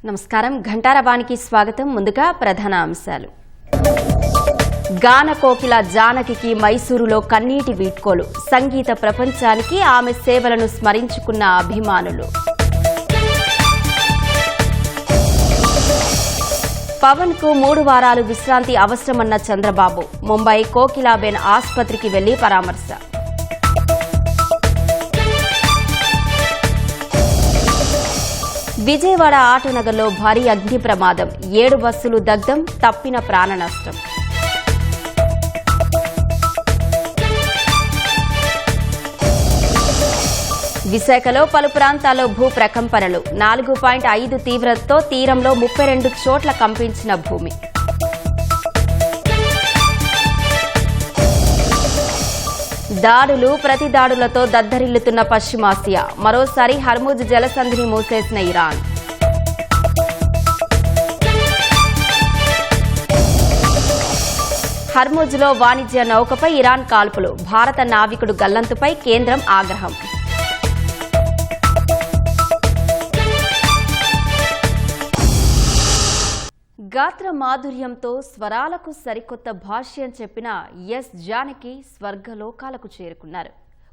నమస్కారం ఘంటారవానికి స్వాగతం. ముందుగా ప్రధాన అంశాలు. గాన కోకిల జానకికి మైసూరులో కన్నీటి వీడ్కోలు. సంగీత ప్రపంచానికి ఆమె సేవలను స్మరించుకున్న అభిమానులు. పవన్ కు 3 వారాలు విశ్రాంతి అవసరమన్న చంద్రబాబు. ముంబై కోకిలాబెన్ ఆసుపత్రికి వెళ్లి పరామర్శ. విజయవాడ ఆటోనగర్లో భారీ అగ్ని ప్రమాదం. 7 బస్సులు దగ్ధం, తప్పిన ప్రాణ నష్టం. విశాఖలో పలు ప్రాంతాల్లో భూ ప్రకంపనలు. 4.5 తీవ్రతతో తీరంలో 32 చోట్ల కంపించిన భూమి. దాడులు ప్రతిదాడులతో దద్దరిల్లుతున్న పశ్చిమాసియా. మరోసారి హర్ముజ్ జలసంధిని మూసేసిన ఇరాన్. హర్ముజ్లో వాణిజ్య నౌకపై ఇరాన్ కాల్పులు. భారత నావికుడు గల్లంతుపై కేంద్రం ఆగ్రహం. గాత్ర మాధుర్యంతో స్వరాలకు సరికొత్త భాష్యం చెప్పిన ఎస్ జానకి స్వర్గలోకాలకు చేరుకున్నారు.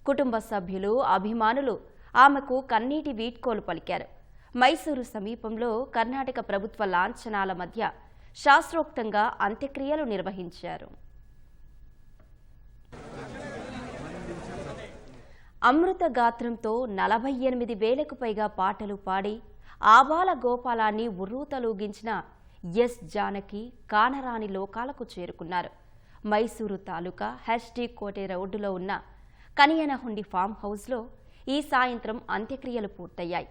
కుటుంబ సభ్యులు, అభిమానులు ఆమెకు కన్నీటి వీడ్కోలు పలికారు. మైసూరు సమీపంలో కర్ణాటక ప్రభుత్వ లాంఛనాల మధ్య శాస్త్రోక్తంగా అంత్యక్రియలు నిర్వహించారు. అమృత గాత్రంతో 48,000కు పైగా పాటలు పాడి ఆబాల గోపాలాన్ని ఉర్రూతలూగించిన ఎస్ జానకి కానరాని లోకాలకు చేరుకున్నారు. మైసూరు తాలూకా హెచ్డి కోటె రోడ్డులో ఉన్న కనియనహుండి ఫామ్ హౌస్లో ఈ సాయంత్రం అంత్యక్రియలు పూర్తయ్యాయి.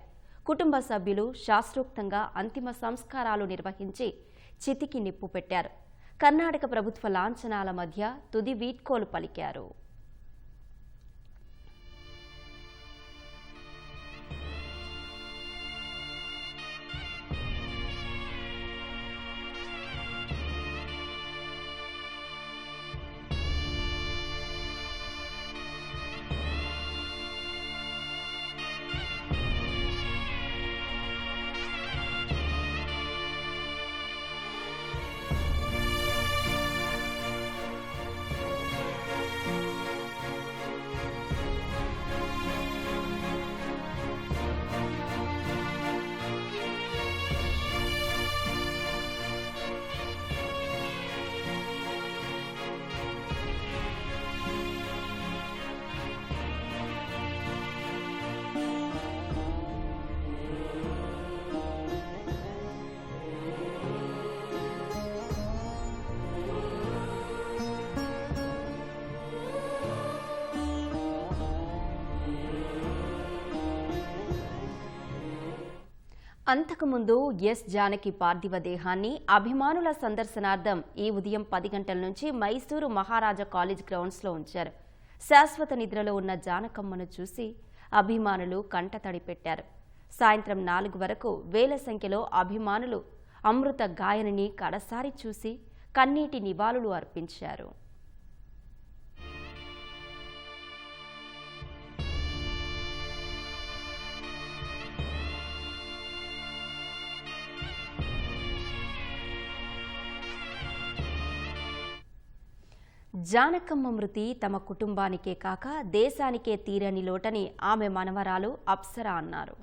కుటుంబ సభ్యులు శాస్త్రోక్తంగా అంతిమ సంస్కారాలు నిర్వహించి చితికి నిప్పు పెట్టారు. కర్ణాటక ప్రభుత్వ లాంఛనాల మధ్య తుది వీడ్కోలు పలికారు. అంతకుముందు ఎస్ జానకి పార్థివ దేహాన్ని అభిమానుల సందర్శనార్థం ఈ ఉదయం 10 గంటల నుంచి మైసూరు మహారాజా కాలేజ్ గ్రౌండ్స్లో ఉంచారు. శాశ్వత నిద్రలో ఉన్న జానకమ్మను చూసి అభిమానులు కంటతడి పెట్టారు. సాయంత్రం 4 వరకు వేల సంఖ్యలో అభిమానులు అమృత గాయనిని కడసారి చూసి కన్నీటి నివాళులు అర్పించారు. జానకమ్మ మృతి తమ కుటుంబానికే కాక దేశానికే తీరని లోటని ఆమె మనవరాలు అప్సరా అన్నారు.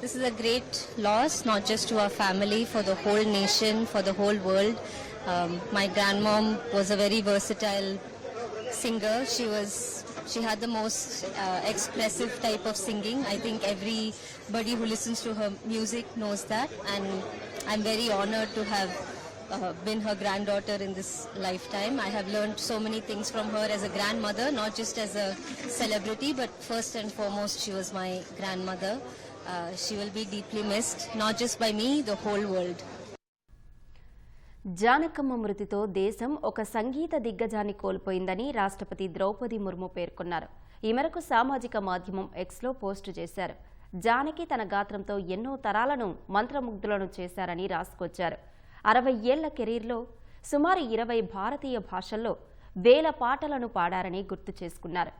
This is a great loss, not just to our family, for the whole nation, for the whole world. My grandmom was a very versatile singer. She had the most expressive type of singing. I think everybody who listens to her music knows that, and I'm very honored to have been her granddaughter in this lifetime. I have learned so many things from her as a grandmother, not just as a celebrity, but first and foremost she was my grandmother. She will be deeply missed, not just by me, the whole world. Janakamma మృతితో దేశం ఒక సంగీత దిగ్గజాన్ని కోల్పోయిందని రాష్ట్రపతి ద్రౌపది ముర్ము పేర్కొన్నారు. ఈ మేరకు సామాజిక మాధ్యమం ఎక్స్లో post చేశారు. జానకి తన గాత్రంతో ఎన్నో తరాలను మంత్రముగ్ధులను చేశారని రాసుకొచ్చారు. 60 ఏళ్ల కెరీర్లో సుమారు 20 భారతీయ భాషల్లో వేల పాటలను పాడారని గుర్తు చేసుకున్నారు.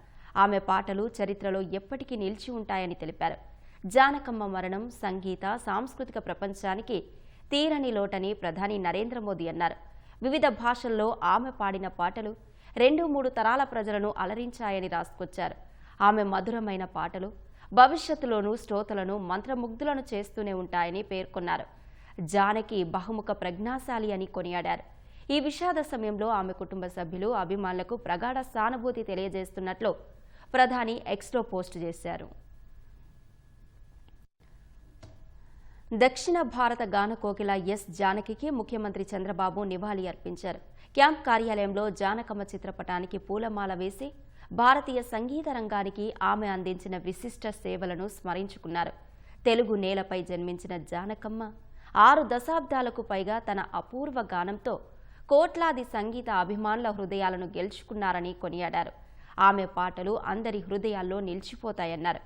ఆమె పాటలు చరిత్రలో ఎప్పటికీ నిలిచి ఉంటాయని తెలిపారు. జానకమ్మ మరణం సంగీత సాంస్కృతిక ప్రపంచానికి తీరని లోటని ప్రధాని నరేంద్ర మోదీ అన్నారు. వివిధ భాషల్లో ఆమె పాడిన పాటలు 2-3 తరాల ప్రజలను అలరించాయని రాసుకొచ్చారు. ఆమె మధురమైన పాటలు భవిష్యత్తులోనూ శ్రోతలను మంత్రముగ్ధులను చేస్తూనే ఉంటాయని పేర్కొన్నారు. జానకి బహుముఖ ప్రజ్ఞాశాలి అని కొనియాడారు. ఈ విషాద సమయంలో ఆమె కుటుంబ సభ్యులు అభిమానులకు ప్రగాఢ సానుభూతి తెలియజేస్తున్నట్లు ప్రధాని ఎక్స్లో పోస్ట్ చేశారు. దక్షిణ భారత గాన కోకిల ఎస్ జానకికి ముఖ్యమంత్రి చంద్రబాబు నివాళి అర్పించారు. క్యాంప్ కార్యాలయంలో జానకమ్మ చిత్రపటానికి పూలమాల వేసి భారతీయ సంగీత రంగానికి ఆమె అందించిన విశిష్ట సేవలను స్మరించుకున్నారు. తెలుగు నేలపై జన్మించిన జానకమ్మ 6 దశాబ్దాలకు పైగా తన అపూర్వ గానంతో కోట్లాది సంగీత అభిమానుల హృదయాలను గెలుచుకున్నారని కొనియాడారు. ఆమె పాటలు అందరి హృదయాల్లో నిలిచిపోతాయన్నారు.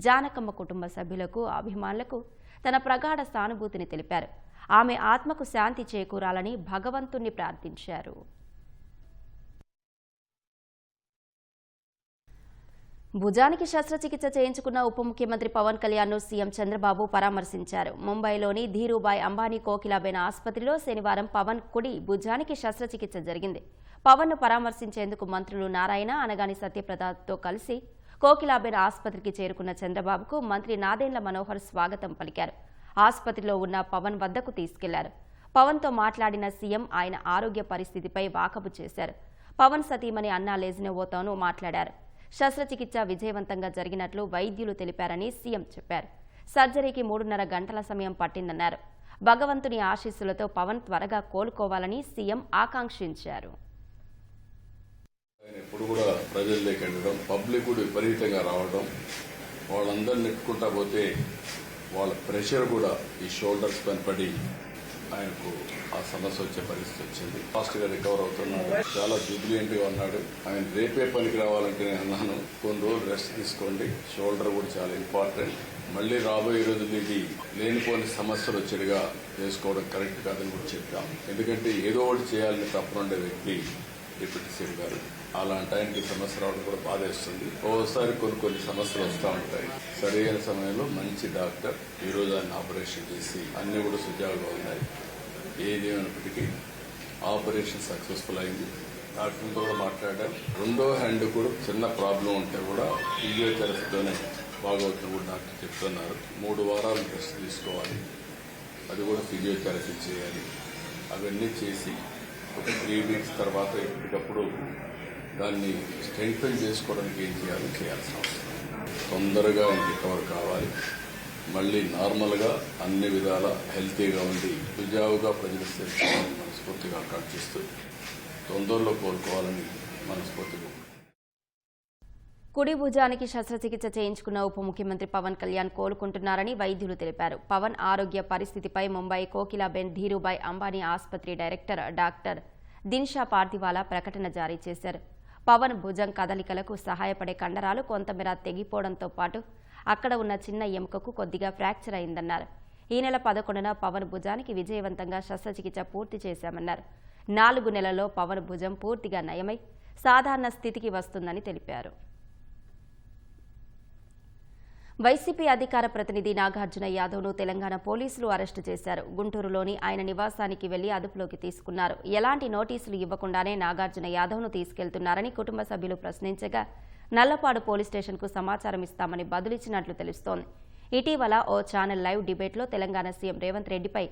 జానకమ్మ కుటుంబ సభ్యులకు అభిమానులకు తన ప్రగాఢ సానుభూతిని తెలిపారు. ఆమె ఆత్మకు శాంతి చేకూరాలని భగవంతుణ్ణి ప్రార్థించారు. భుజానికి శస్త్రచికిత్స చేయించుకున్న ఉప ముఖ్యమంత్రి పవన్ కళ్యాణ్ను సీఎం చంద్రబాబు పరామర్శించారు. ముంబైలోని ధీరూభాయ్ అంబానీ కోకిలాబేన్ ఆసుపత్రిలో శనివారం పవన్ కుడి భుజానికి శస్త్రచికిత్స జరిగింది. పవన్ను పరామర్శించేందుకు మంత్రులు నారాయణ, అనగాని సత్యప్రసాద్తో కలిసి కోకిలాబేన్ ఆసుపత్రికి చేరుకున్న చంద్రబాబుకు మంత్రి నాదెండ్ల మనోహర్ స్వాగతం పలికారు. ఆసుపత్రిలో ఉన్న పవన్ వద్దకు తీసుకెళ్లారు. పవన్తో మాట్లాడిన సీఎం ఆయన ఆరోగ్య పరిస్థితిపై వాకబు చేశారు. పవన్ సతీమణి అన్నా లెజ్నెవోతోనూ మాట్లాడారు. శస్త్రచికిత్స విజయవంతంగా జరిగినట్లు వైద్యులు తెలిపారని సీఎం చెప్పారు. సర్జరీకి 3.5 గంటల సమయం పట్టిందన్నారు. భగవంతుని ఆశీస్సులతో పవన్ త్వరగా కోలుకోవాలని సీఎం ఆకాంక్షించారు. ఎప్పుడు కూడా ప్రజల్లోకి వెళ్ళడం, పబ్లిక్ కూడా విపరీతంగా రావడం, వాళ్ళందరూ నెట్టుకుంటా పోతే వాళ్ళ ప్రెషర్ కూడా ఈ షోల్డర్స్ పైన పడి ఆయనకు ఆ సమస్య వచ్చే పరిస్థితి వచ్చింది. ఫాస్ట్ గా రికవర్ అవుతున్నాడు. చాలా జూబిలియంట్ గా ఉన్నాడు. ఆయన రేపే పనికి రావాలంటే నేను అన్నాను, కొన్ని రోజులు రెస్ట్ తీసుకోండి, షోల్డర్ కూడా చాలా ఇంపార్టెంట్. మళ్ళీ రాబోయే రోజులు ఇది లేనిపోని సమస్యలు వచ్చేట్టుగా చేసుకోవడం కరెక్ట్ కాదని కూడా చెప్పాం. ఎందుకంటే ఏదో ఒకటి చేయాలని తప్పనుండే వ్యక్తి డిప్యూటీ సీఎం గారు. అలాంటి ఆయనకి సమస్య రావడం కూడా బాధేస్తుంది. ఓసారి కొన్ని సమస్యలు వస్తూ ఉంటాయి. సరైన సమయంలో మంచి డాక్టర్ ఈ రోజు ఆయన ఆపరేషన్ చేసి అన్ని కూడా సుజావుగా ఉన్నాయి. ఏదేమైనప్పటికీ ఆపరేషన్ సక్సెస్ఫుల్ అయింది. డాక్టర్తో కూడా మాట్లాడారు. రెండో హ్యాండ్ కూడా చిన్న ప్రాబ్లం ఉంటే కూడా ఫిజియోథెరపీతోనే బాగవుతుంది కూడా డాక్టర్ చెప్తున్నారు. 3 వారాలు రెస్ట్ తీసుకోవాలి, అది కూడా ఫిజియోథెరపీ చేయాలి. అవన్నీ చేసి ఒక 3 వీక్స్ తర్వాత ఎప్పటికప్పుడు దాన్ని స్ట్రెంగ్తన్ చేసుకోవడానికి ఏం చేయాల్సిన అవసరం. తొందరగా రికవర్ కావాలి, మళ్ళీ నార్మల్గా అన్ని విధాల హెల్తీగా ఉండి సుజావుగా ప్రజలు చేర్చుకోవాలని మనస్ఫూర్తిగా ఆకాంక్షిస్తూ తొందరలో కోలుకోవాలని మనస్ఫూర్తిగా. కుడి భుజానికి శస్త్రచికిత్స చేయించుకున్న ఉప ముఖ్యమంత్రి పవన్ కళ్యాణ్ కోలుకుంటున్నారని వైద్యులు తెలిపారు. పవన్ ఆరోగ్య పరిస్థితిపై ముంబై కోకిలాబేన్ ధీరూభాయ్ అంబానీ ఆసుపత్రి డైరెక్టర్ డాక్టర్ దిన్షా పార్థివాలా ప్రకటన జారీ చేశారు. పవన్ భుజం కదలికలకు సహాయపడే కండరాలు కొంతమేర తెగిపోవడంతో పాటు అక్కడ ఉన్న చిన్న ఎముకకు కొద్దిగా ఫ్రాక్చర్ అయిందన్నారు. ఈ నెల 11న పవన్ భుజానికి విజయవంతంగా శస్త్రచికిత్స పూర్తి చేశామన్నారు. 4 నెలల్లో పవన్ భుజం పూర్తిగా నయమై సాధారణ స్థితికి వస్తుందని తెలిపారు. వైసీపీ అధికార ప్రతినిధి నాగార్జున యాదవ్ను తెలంగాణ పోలీసులు అరెస్టు చేశారు. గుంటూరులోని ఆయన నివాసానికి వెళ్లి అదుపులోకి తీసుకున్నారు. ఎలాంటి నోటీసులు ఇవ్వకుండానే నాగార్జున యాదవ్ను తీసుకెళ్తున్నారని కుటుంబ సభ్యులు ప్రశ్నించగా నల్లపాడు పోలీస్ స్టేషన్కు సమాచారం ఇస్తామని బదులిచ్చినట్లు తెలుస్తోంది. ఇటీవల ఓ ఛానల్ లైవ్ డిబేట్లో తెలంగాణ సీఎం రేవంత్ రెడ్డిపై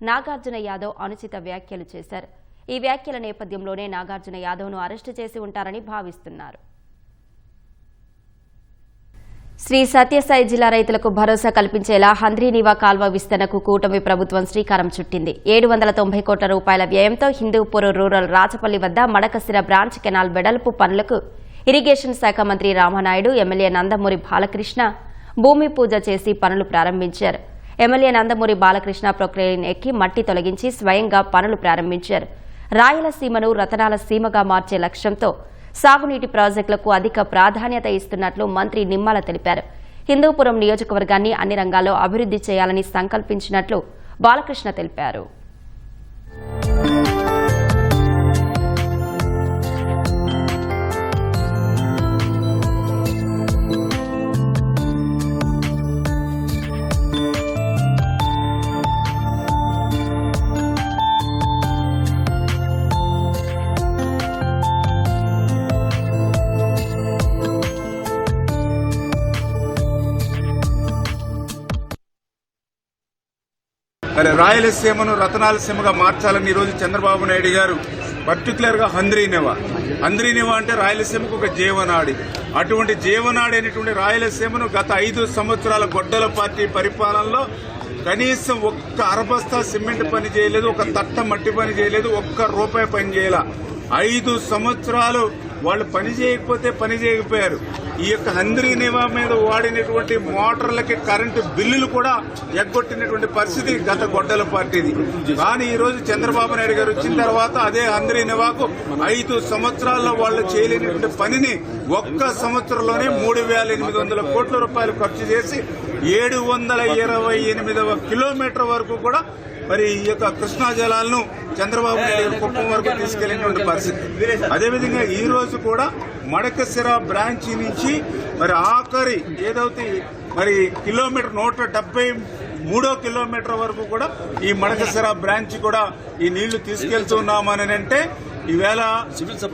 నాగార్జున యాదవ్ అనుచిత వ్యాఖ్యలు చేశారు. ఈ వ్యాఖ్యల నేపథ్యంలోనే నాగార్జున యాదవ్ను అరెస్టు చేసి ఉంటారని భావిస్తున్నారు. శ్రీ సత్యసాయి జిల్లా రైతులకు భరోసా కల్పించేలా హంద్రీనీవా కాల్వ విస్తరణకు కూటమి ప్రభుత్వం శ్రీకారం చుట్టింది. 790 కోట్ల రూపాయల వ్యయంతో హిందూపూర్ రూరల్ రాచపల్లి వద్ద మడకశిర బ్రాంచ్ కెనాల్ వెడల్పు పనులకు ఇరిగేషన్ శాఖ మంత్రి రామనాయుడు, ఎమ్మెల్యే నందమూరి బాలకృష్ణ భూమి పూజ చేసి పనులు ప్రారంభించారు. ఎమ్మెల్యే నందమూరి బాలకృష్ణ ప్రొక్లేన్ ఎక్కి మట్టి తొలగించి స్వయంగా పనులు ప్రారంభించారు. రాయలసీమను రతనాల సీమగా మార్చే లక్ష్యంతో సాగునీటి ప్రాజెక్టులకు అధిక ప్రాధాన్యత ఇస్తున్నట్లు మంత్రి నిమ్మల తెలిపారు. హిందూపురం నియోజకవర్గాన్ని అన్ని రంగాల్లో అభివృద్ధి చేయాలని సంకల్పించినట్లు బాలకృష్ణ తెలిపారు. మరి రాయలసీమను రతనాలసీమగా మార్చాలని ఈరోజు చంద్రబాబు నాయుడు గారు పర్టికులర్గా హంద్రీనివా అంటే రాయలసీమకు ఒక జీవనాడి. అటువంటి జీవనాడి అయినటువంటి రాయలసీమను గత 5 సంవత్సరాల గొడ్డల పార్టీ పరిపాలనలో కనీసం ఒక్క అరబస్తా సిమెంట్ పని చేయలేదు, ఒక తట్ట మట్టి పని చేయలేదు, ఒక్క రూపాయి పని చేయాల. 5 సంవత్సరాలు వాళ్ళు పని చేయకపోయారు. ఈ యొక్క హంద్రీనివా మీద వాడినటువంటి మోటార్లకి కరెంటు బిల్లులు కూడా ఎగ్గొట్టినటువంటి పరిస్థితి గత గొడ్డల పార్టీది. కానీ ఈ రోజు చంద్రబాబు నాయుడు గారు వచ్చిన తర్వాత అదే హంద్రీనివాకు 5 సంవత్సరాల్లో వాళ్ళు చేయలేనటువంటి పనిని ఒక్క సంవత్సరంలోనే 3,800 కోట్ల రూపాయలు ఖర్చు చేసి 728వ కిలోమీటర్ వరకు కూడా మరి ఈ యొక్క కృష్ణా జలాలను చంద్రబాబు నాయుడు కుప్పం వరకు తీసుకెళ్లినటువంటి పరిస్థితి. అదేవిధంగా ఈ రోజు కూడా మడకశిర బ్రాంచ్ నుంచి మరి ఆఖరి ఏదైతే మరి కిలోమీటర్ 173వ కిలోమీటర్ వరకు కూడా ఈ మడకశిర బ్రాంచ్ కూడా ఈ నీళ్లు తీసుకెళ్తున్నామని అంటే ఈవేళ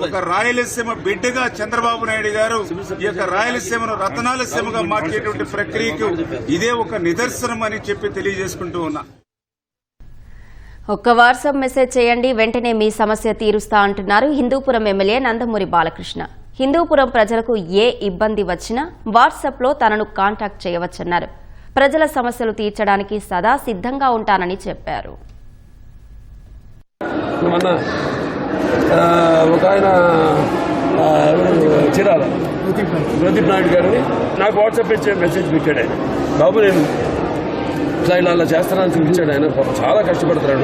ఒక రాయలసీమ బిడ్డగా చంద్రబాబు నాయుడు గారు ఈ యొక్క రాయలసీమను రతనాలసీమగా మార్చేటువంటి ప్రక్రియకు ఇదే ఒక నిదర్శనం అని చెప్పి తెలియజేసుకుంటూ ఉన్నా. ఒక్క వాట్సాప్ మెసేజ్ చేయండి, వెంటనే మీ సమస్య తీరుస్తా అంటున్నారు హిందూపురం ఎమ్మెల్యే నందమూరి బాలకృష్ణ. హిందూపురం ప్రజలకు ఏ ఇబ్బంది వచ్చినా వాట్సాప్లో తనను కాంటాక్ట్ చేయవచ్చన్నారు. ప్రజల సమస్యలు తీర్చడానికి సదా సిద్ధంగా ఉంటానని చెప్పారు. ఒక ఆయన చిరాల ప్రదీప్ నాయుడు గారిని నాకు వాట్సాప్ మెసేజ్ పెట్టాడు. ఆయన బాబు నేను ఇలా చేస్తానని చూపించాడు. ఆయన పాపం చాలా కష్టపడుతున్నాడు,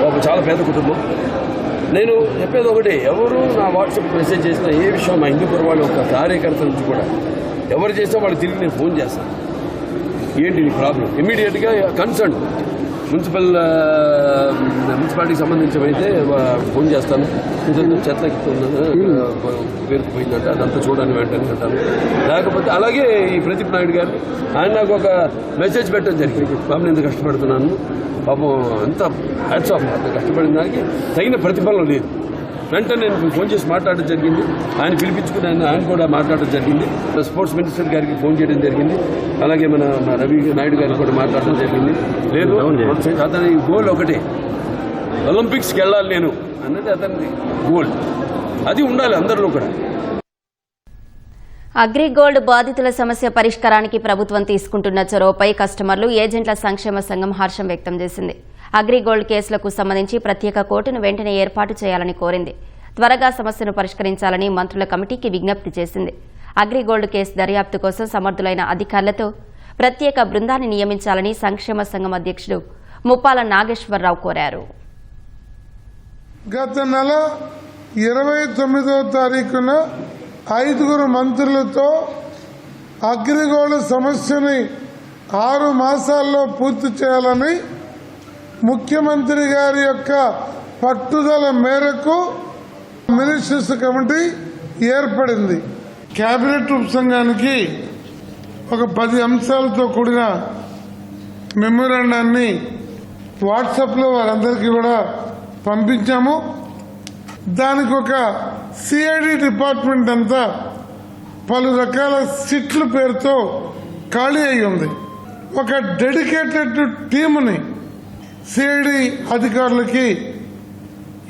పాపం చాలా పేద కుటుంబం. నేను చెప్పేది ఒకటి, ఎవరు నా వాట్సాప్ మెసేజ్ చేసినా ఏ విషయం మా హిందూపురం వాళ్ళు ఒక కార్యకర్త నుంచి కూడా ఎవరు చేసినా వాళ్ళు తిరిగి నేను ఫోన్ చేస్తాను. ఏంటి నీ ప్రాబ్లం ఇమ్మీడియట్గా కన్సర్న్ మున్సిపాలిటీకి సంబంధించినవైతే ఫోన్ చేస్తాను. చెత్తకి పేరుకుపోయిందంటే అదంతా చూడండి వెంటనే అంటాను. లేకపోతే అలాగే ఈ ప్రదీప్ నాయుడు గారు ఆయన నాకు ఒక మెసేజ్ పెట్టడం జరిగింది. పాపం ఎంత కష్టపడుతున్నాను, పాపం అంత హ్యాట్స్ ఆఫ్, అంత కష్టపడిన దానికి తగిన ప్రతిఫలం లేదు. వెంటనే నేను ఫోన్ చేసి మాట్లాడడం జరిగింది. ఆయన పిలిపించుకుని ఆయన కూడా మాట్లాడడం జరిగింది. స్పోర్ట్స్ మినిస్టర్ గారికి ఫోన్ చేయడం జరిగింది. అలాగే మన రవి నాయుడు గారికి కూడా మాట్లాడడం జరిగింది. లేదు అతని గోల్ ఒకటే, ఒలింపిక్స్కి వెళ్ళాలి నేను అన్నది అతని గోల్. అది ఉండాలి అందరిలో కూడా. అగ్రిగోల్డ్ బాధితుల సమస్య పరిష్కారానికి ప్రభుత్వం తీసుకుంటున్న చొరవపై కస్టమర్లు ఏజెంట్ల సంక్షేమ సంఘం హర్షం వ్యక్తం చేసింది. అగ్రిగోల్డ్ కేసులకు సంబంధించి ప్రత్యేక కోర్టును వెంటనే ఏర్పాటు చేయాలని కోరింది. త్వరగా సమస్యను పరిష్కరించాలని మంత్రుల కమిటీకి విజ్ఞప్తి చేసింది. అగ్రిగోల్డ్ కేసు దర్యాప్తు కోసం సమర్థులైన అధికారులతో ప్రత్యేక బృందాన్ని నియమించాలని సంక్షేమ సంఘం అధ్యక్షుడు ముప్పాల నాగేశ్వరరావు కోరారు. గత నెల 29వ తారీఖున 5 మంత్రులతో అగ్రిగోల్డ్ సమస్యని 6 మాసాల్లో పూర్తి చేయాలని ముఖ్యమంత్రి గారి యొక్క పట్టుదల మేరకు మినిస్టర్స్ కమిటీ ఏర్పడింది. కేబినెట్ ఉపసంఘానికి ఒక 10 అంశాలతో కూడిన మెమోరాండాన్ని వాట్సాప్లో వారందరికీ కూడా పంపించాము. దానికి ఒక సిఐడి డిపార్ట్మెంట్ అంతా పలు రకాల సిట్ల పేరుతో ఖాళీ అయి ఉంది. ఒక డెడికేటెడ్ టీముని సిఐడి అధికారులకి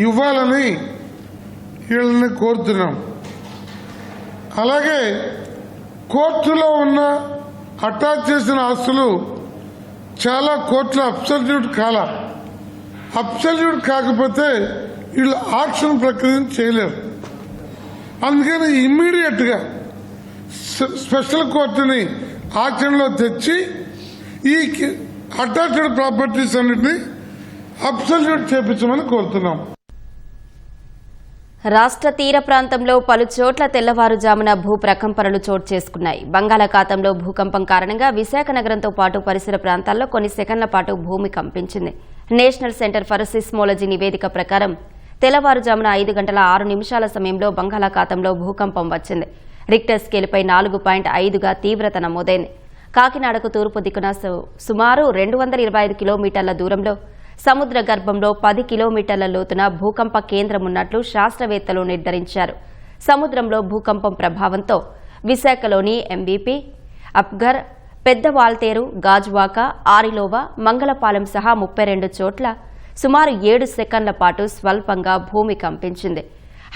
ఇవ్వాలని వీళ్ళని కోరుతున్నాం. అలాగే కోర్టులో ఉన్న అటాచ్ చేసిన ఆస్తులు చాలా కోర్టులో అబ్సల్యూట్ కాకపోతే వీళ్ళు ఆక్షన్ ప్రక్రియను చేయలేరు. అందుకని ఇమ్మీడియట్ గా స్పెషల్ కోర్టుని ఆక్షన్లో తెచ్చి ఈ అటాచ్డ్ ప్రాపర్టీస్ అన్నింటినీ అబ్సల్యూట్ చేపించమని కోరుతున్నాం. రాష్ట్ర తీర ప్రాంతంలో పలు చోట్ల తెల్లవారుజామున భూ ప్రకంపనలు చోటు చేసుకున్నాయి. బంగాళాఖాతంలో భూకంపం కారణంగా విశాఖ నగరంతో పాటు పరిసర ప్రాంతాల్లో కొన్ని సెకన్ల పాటు భూమి కంపించింది. నేషనల్ సెంటర్ ఫర్ సిస్మోలజీ నివేదిక ప్రకారం తెల్లవారుజామున 5:06 సమయంలో బంగాళాఖాతంలో భూకంపం వచ్చింది. రిక్టర్ స్కేలుపై 4.5గా తీవ్రత నమోదైంది. కాకినాడకు తూర్పు దిక్కున సుమారు 225 కిలోమీటర్ల దూరంలో సముద్ర గర్భంలో 10 కిలోమీటర్ల లోతున భూకంప కేంద్రం ఉన్నట్లు శాస్త్రవేత్తలు నిర్ధారించారు. సముద్రంలో భూకంపం ప్రభావంతో విశాఖలోని ఎంబీపీ, అప్ఘర్, పెద్ద వాల్తేరు, గాజువాక, ఆరిలోవ, మంగళపాలెం సహా 32 చోట్ల సుమారు 7 సెకన్ల పాటు స్వల్పంగా భూమి కంపించింది.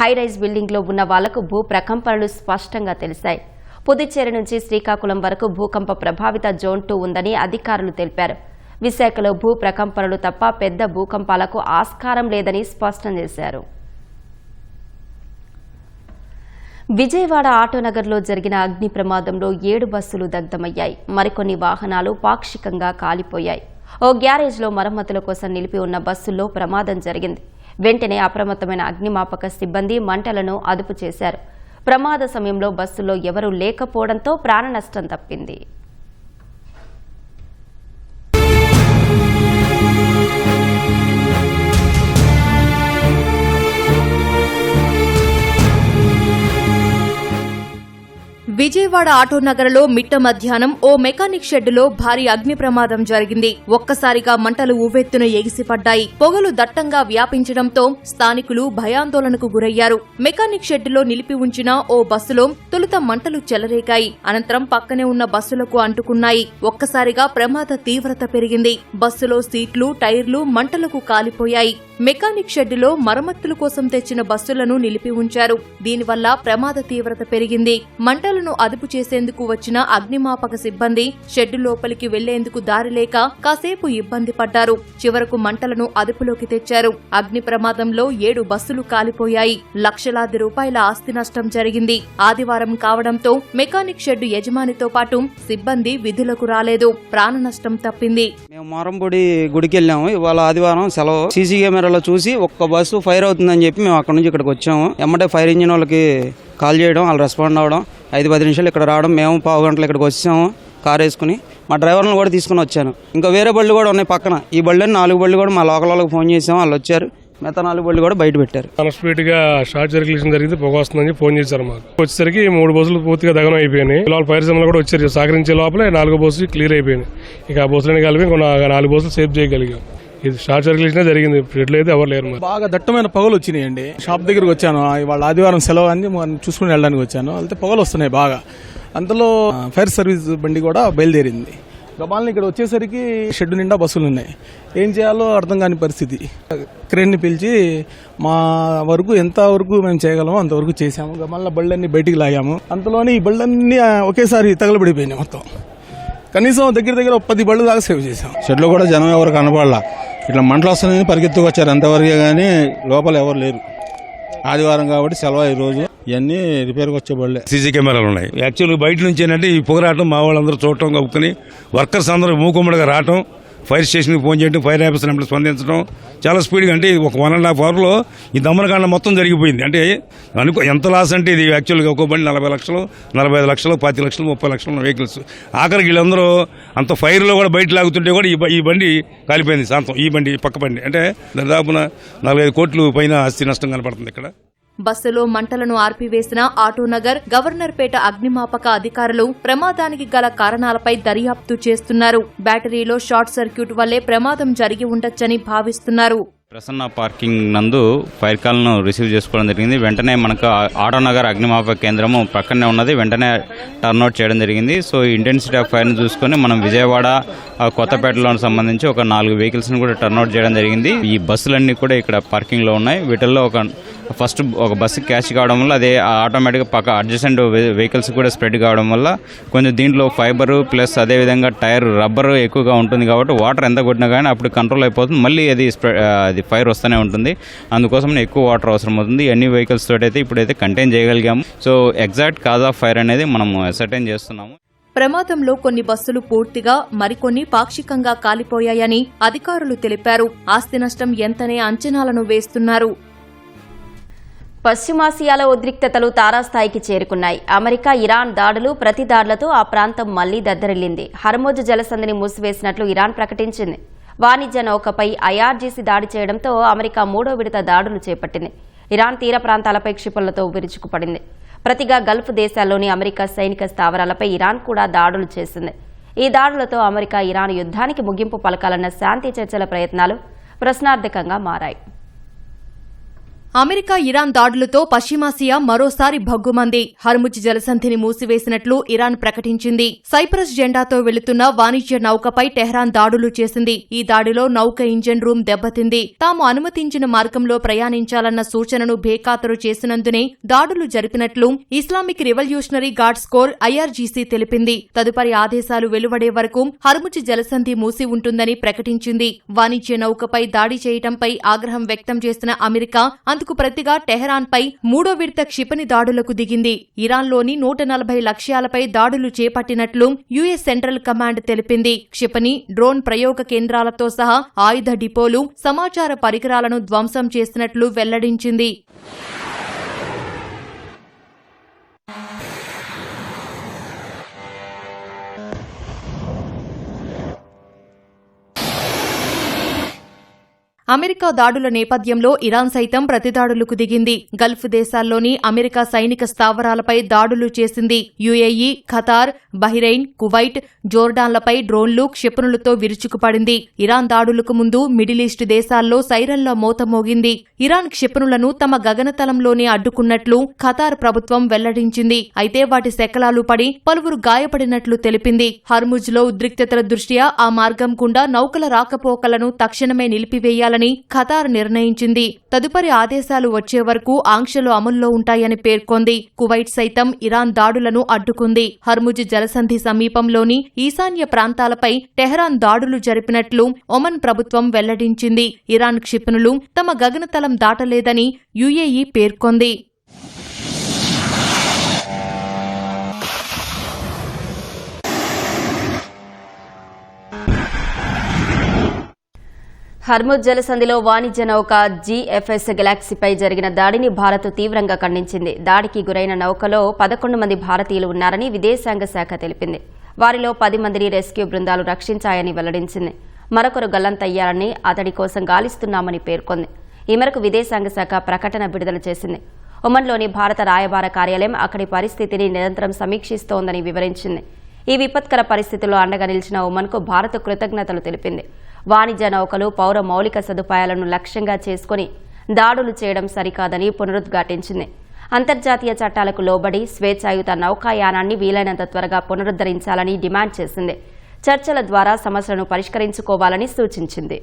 హైరైజ్ బిల్డింగ్లో ఉన్న వాళ్లకు భూ ప్రకంపనలు స్పష్టంగా తెలిశాయి. పుదుచ్చేరి నుంచి శ్రీకాకుళం వరకు భూకంప ప్రభావిత జోన్ 2 ఉందని అధికారులు తెలిపారు. విశాఖలో భూ ప్రకంపనలు తప్ప పెద్ద భూకంపాలకు ఆస్కారం లేదని స్పష్టం చేశారు. విజయవాడ ఆటోనగర్లో జరిగిన అగ్ని ప్రమాదంలో 7 బస్సులు దగ్ధమయ్యాయి. మరికొన్ని వాహనాలు పాక్షికంగా కాలిపోయాయి. ఓ గ్యారేజ్లో మరమ్మతుల కోసం నిలిపి ఉన్న బస్సుల్లో ప్రమాదం జరిగింది. వెంటనే అప్రమత్తమైన అగ్నిమాపక సిబ్బంది మంటలను అదుపు చేశారు. ప్రమాద సమయంలో బస్సులో ఎవరూ లేకపోవడంతో ప్రాణ నష్టం తప్పింది. విజయవాడ ఆటోనగర్లో మిట్ట మధ్యాహ్నం ఓ మెకానిక్ షెడ్డులో భారీ అగ్ని ప్రమాదం జరిగింది. ఒక్కసారిగా మంటలు ఉవ్వెత్తున ఎగిసిపడ్డాయి. పొగలు దట్టంగా వ్యాపించడంతో స్థానికులు భయాందోళనకు గురయ్యారు. మెకానిక్ షెడ్డులో నిలిపి ఉంచిన ఓ బస్సులో తొలుత మంటలు చెలరేగాయి. అనంతరం పక్కనే ఉన్న బస్సులకు అంటుకున్నాయి. ఒక్కసారిగా ప్రమాద తీవ్రత పెరిగింది. బస్సులో సీట్లు, టైర్లు మంటలకు కాలిపోయాయి. మెకానిక్ షెడ్డులో మరమ్మతుల కోసం తెచ్చిన బస్సులను నిలిపి ఉంచారు. దీనివల్ల ప్రమాద తీవ్రత పెరిగింది. మంటలను అదుపు చేసేందుకు వచ్చిన అగ్నిమాపక సిబ్బంది షెడ్డు లోపలికి వెళ్లేందుకు దారి లేక కాసేపు ఇబ్బంది పడ్డారు. చివరకు మంటలను అదుపులోకి తెచ్చారు. అగ్ని ప్రమాదంలో 7 బస్సులు కాలిపోయాయి. లక్షలాది రూపాయల ఆస్తి నష్టం జరిగింది. ఆదివారం కావడంతో మెకానిక్ షెడ్డు యజమానితో పాటు సిబ్బంది విధులకు రాలేదు. ప్రాణ నష్టం తప్పింది. మేము మారంపొడి గుడికి వెళ్ళాము. ఇవాళ ఆదివారం సెలవు. సీసీ కెమెరాలో చూసి ఒక్క బస్సు ఫైర్ అవుతుందని చెప్పి మేము అక్కడ నుంచి ఇక్కడికి వచ్చాము. ఎమ్మటే ఫైర్ ఇంజిన్ వాళ్ళకి కాల్ చేయడం, వాళ్ళు రెస్పాండ్ అవ్వడం, 5-10 నిమిషాలు ఇక్కడ రావడం. మేము పావు గంటలు ఇక్కడికి వచ్చాము కార్ వేసుకుని. మా డ్రైవర్లను కూడా తీసుకుని వచ్చాను. ఇంకా వేరే బళ్ళు కూడా ఉన్నాయి పక్కన. ఈ బళ్ళని 4 బళ్ళు కూడా మా లోకల్ వాళ్ళకి ఫోన్ చేసాము, వాళ్ళు వచ్చారు. మిగతా 4 బళ్ళు కూడా బయట పెట్టారు. అన్ఎక్స్పెక్టెడ్ గా షార్ట్ సర్క్యులేషన్ జరిగింది, పొగ వస్తుందని ఫోన్ చేశారు మాకు. వచ్చేసరికి 3 బస్సులు పూర్తిగా దగనం అయిపోయినాయి. వాళ్ళ ఫైర్ సిబ్బంది కూడా వచ్చారు. సహకరించే లోపలే 4 బస్సులు క్లియర్ అయిపోయినాయి. ఇక ఆ బస్సులని కలిపి 4 బస్సులు సేఫ్ చేయగలిగాం. ఇది షార్ట్ సర్క్యులేషన్ జరిగింది. ఇట్లా అయితే ఎవరు లేరు. బాగా దట్టమైన పొగలు వచ్చినాయండి. షాప్ దగ్గరకు వచ్చాను. వాళ్ళ ఆదివారం సెలవు అని చూసుకుని వెళ్ళడానికి వచ్చాను. అయితే పొగలు వస్తున్నాయి బాగా. అంతలో ఫైర్ సర్వీస్ బండి కూడా బయలుదేరింది. గబాల్ని ఇక్కడ వచ్చేసరికి షెడ్ నిండా బస్సులు ఉన్నాయి. ఏం చేయాలో అర్థం కాని పరిస్థితి. క్రేన్ని పిలిచి మా వరకు ఎంత వరకు మేము చేయగలమో అంతవరకు చేసాము. గబాల్ని బళ్ళన్నీ బయటికి లాగాము. అంతలోని ఈ బళ్ళన్నీ ఒకేసారి తగలబడిపోయినాయి మొత్తం. కనీసం దగ్గర 10 బళ్ళు దాకా సేవ్ చేసాం. షెడ్లో కూడా జనం ఎవరు కనపడలా. ఇట్లా మంటలు వస్తున్నాయని పరిగెత్తుకు వచ్చారు అంతవరకే, కానీ లోపల ఎవరు లేరు. ఆదివారం కాబట్టి సెలవు ఈ రోజు. ఇవన్నీ రిపేర్కి వచ్చే బళ్ళే. సీసీ కెమెరాలు ఉన్నాయి. యాక్చువల్గా బయట నుంచి ఏంటంటే ఈ పొగ రావటం, మా వాళ్ళందరూ చూడటం, కప్పుకొని వర్కర్స్ అందరూ మూకుమ్మడిగా రావటం, ఫైర్ స్టేషన్కి ఫోన్ చేయడం, ఫైర్ ఆఫీసర్ నెంబర్ స్పందించడం చాలా స్పీడ్గా. అంటే ఒక 1.5 అవర్లో ఈ దమనకాండ మొత్తం జరిగిపోయింది. అంటే ఎంత లాస్ అంటే ఇది యాక్చువల్గా ఒక బండి 40 లక్షలు, 45 లక్షలు, 25 లక్షలు, 30 లక్షలు ఉన్న వెహికల్స్. ఆఖరికి వీళ్ళందరూ అంత ఫైర్లో కూడా బయట లాగుతుంటే కూడా ఈ బండి కాలిపోయింది శాంతం. ఈ బండి పక్క బండి అంటే దాదాపున 45 కోట్లు పైన ఆస్తి నష్టం కనపడుతుంది ఇక్కడ. బస్సులో మంటలను ఆర్పివేసిన ఆటోనగర్, గవర్నర్పేట అగ్నిమాపక అధికారులు ప్రమాదానికి గల కారణాలపై దర్యాప్తు చేస్తున్నారు. బ్యాటరీలో షార్ట్ సర్క్యూట్ వల్లే ప్రమాదం జరిగి ఉండొచ్చని భావిస్తున్నారు. ప్రసన్న పార్కింగ్ నందు ఫైర్ కాల్ను రిసీవ్ చేసుకోవడం జరిగింది. వెంటనే మనకు ఆటోనగర్ అగ్నిమాపక కేంద్రము పక్కనే ఉన్నది. వెంటనే టర్న్అవుట్ చేయడం జరిగింది. సో ఇంటెన్సిటీ ఆఫ్ ఫైర్ని చూసుకొని మనం విజయవాడ, కొత్తపేటలో సంబంధించి ఒక 4 వెహికల్స్ని కూడా టర్న్అవుట్ చేయడం జరిగింది. ఈ బస్సులన్నీ కూడా ఇక్కడ పార్కింగ్లో ఉన్నాయి. వీటిల్లో ఫస్ట్ ఒక బస్సు క్యాచ్ కావడం వల్ల అదే ఆటోమేటిక్గా పక్క అడ్జసెంట్ వెహికల్స్ కూడా స్ప్రెడ్ కావడం వల్ల కొంచెం దీంట్లో ఫైబరు ప్లస్ అదేవిధంగా టైర్ రబ్బరు ఎక్కువగా ఉంటుంది కాబట్టి వాటర్ ఎంత కొట్టినా కానీ అప్పుడు కంట్రోల్ అయిపోతుంది. మళ్ళీ అది ఫైర్ వస్తూనే ఉంటుంది. అందుకోసం ఎక్కువ వాటర్ అవసరం అవుతుంది. అన్ని వెహికల్స్ తోటి అయితే ఇప్పుడైతే కంటైన్ చేయగలిగాము. So exact cause of fire అనేది మనం అసర్టైన్ చేస్తున్నాము. ప్రమాదంలో కొన్ని బస్సులు పూర్తిగా, మరికొన్ని పాక్షికంగా కాలిపోయాయని అధికారులు తెలిపారు. ఆస్తి నష్టం ఎంతనే అంచనాలను వేస్తున్నారు. పశ్చిమాసియాలో ఉద్రిక్తతలు తారాస్థాయికి చేరుకున్నాయి. అమెరికా, ఇరాన్ దాడులు, ప్రతి దాడులతో ఆ ప్రాంతం మళ్లీ దద్దరిల్లింది. హర్మోజ్ జలసంధిని మూసివేసినట్లు ఇరాన్ ప్రకటించింది. వాణిజ్య నౌకపై ఐఆర్జీసీ దాడి చేయడంతో అమెరికా 3వ విడత దాడులు చేపట్టింది. ఇరాన్ తీర ప్రాంతాలపై క్షిపణులతో విరుచుకుపడింది. ప్రతిగా గల్ఫ్ దేశాల్లోని అమెరికా సైనిక స్థావరాలపై ఇరాన్ కూడా దాడులు చేసింది. ఈ దాడులతో అమెరికా, ఇరాన్ యుద్ధానికి ముగింపు పలకాలన్న శాంతి చర్చల ప్రయత్నాలు ప్రశ్నార్థకంగా మారాయి. అమెరికా ఇరాన్ దాడులతో పశ్చిమాసియా మరోసారి భగ్గుమంది. హర్ముజ్ జలసంధిని మూసివేసినట్లు ఇరాన్ ప్రకటించింది. సైప్రస్ జెండాతో వెళుతున్న వాణిజ్య నౌకపై టెహ్రాన్ దాడులు చేసింది. ఈ దాడిలో నౌక ఇంజన్ రూమ్ దెబ్బతింది. తాము అనుమతించిన మార్గంలో ప్రయాణించాలన్న సూచనను బేఖాతరు చేసినందునే దాడులు జరిపినట్లు Islamic Revolutionary Guards Corps IRGC తెలిపింది. తదుపరి ఆదేశాలు వెలువడే వరకు హర్ముజ్ జలసంధి మూసి ఉంటుందని ప్రకటించింది. వాణిజ్య నౌకపై దాడి చేయడంపై ఆగ్రహం వ్యక్తం చేసిన అమెరికా అందుకు ప్రతిగా టెహ్రాన్పై 3వ విడత క్షిపణి దాడులకు దిగింది. ఇరాన్లోని 140 లక్ష్యాలపై దాడులు చేపట్టినట్లు యుఎస్ సెంట్రల్ కమాండ్ తెలిపింది. క్షిపణి, డ్రోన్ ప్రయోగ కేంద్రాలతో సహా ఆయుధ డిపోలు, సమాచార పరికరాలను ధ్వంసం చేసినట్లు వెల్లడించింది. అమెరికా దాడుల నేపథ్యంలో ఇరాన్ సైతం ప్రతిదాడులకు దిగింది. గల్ఫ్ దేశాల్లోని అమెరికా సైనిక స్థావరాలపై దాడులు చేసింది. యుఏఈ, ఖతార్, బహ్రెయిన్, కువైట్, జోర్డాన్లపై డ్రోన్లు, క్షిపణులతో విరుచుకుపడింది. ఇరాన్ దాడులకు ముందు మిడిలీస్ట్ దేశాల్లో సైరన్ల మోత మోగింది. ఇరాన్ క్షిపణులను తమ గగనతలంలోనే అడ్డుకున్నట్లు ఖతార్ ప్రభుత్వం వెల్లడించింది. అయితే వాటి శకలాలు పడి పలువురు గాయపడినట్లు తెలిపింది. హర్ముజ్లో ఉద్రిక్తతల దృష్ట్యా ఆ మార్గం గుండా నౌకల రాకపోకలను తక్షణమే నిలిపివేయాలని ఖతార్ నిర్ణయించింది. తదుపరి ఆదేశాలు వచ్చే వరకు ఆంక్షలు అమల్లో ఉంటాయని పేర్కొంది. కువైట్ సైతం ఇరాన్ దాడులను అడ్డుకుంది. హర్ముజ్ జలసంధి సమీపంలోని ఈశాన్య ప్రాంతాలపై టెహ్రాన్ దాడులు జరిపినట్లు ఒమన్ ప్రభుత్వం వెల్లడించింది. ఇరాన్ క్షిపణులు తమ గగనతలం దాటలేదని యుఏఈ పేర్కొంది. హర్ముజ్ జలసంధిలో వాణిజ్య నౌక జిఎఫ్ఎస్ గెలాక్సీపై జరిగిన దాడిని భారత్ తీవ్రంగా ఖండించింది. దాడికి గురైన నౌకలో 11 మంది భారతీయులు ఉన్నారని విదేశాంగ శాఖ తెలిపింది. వారిలో 10 మందిని రెస్క్యూ బృందాలు రక్షించాయని వెల్లడించింది. మరొకరు గల్లంతయ్యారని, అతడి కోసం గాలిస్తున్నామని పేర్కొంది. ఈ మేరకు విదేశాంగ శాఖ ప్రకటన విడుదల చేసింది. ఒమన్లోని భారత రాయబార కార్యాలయం అక్కడి పరిస్థితిని నిరంతరం సమీక్షిస్తోందని వివరించింది. ఈ విపత్కర పరిస్థితుల్లో అండగా నిలిచిన ఒమన్కు భారత్ కృతజ్ఞతలు తెలిపింది. వాణిజ్య నౌకలు పౌర మౌలిక సదుపాయాలను లక్ష్యంగా చేసుకుని దాడులు చేయడం సరికాదని పునరుద్ఘాటించింది. అంతర్జాతీయ చట్టాలకు లోబడి స్వేచ్ఛాయుత నౌకాయానాన్ని వీలైనంత త్వరగా పునరుద్ధరించాలని డిమాండ్ చేసింది. చర్చల ద్వారా సమస్యలను పరిష్కరించుకోవాలని సూచించింది.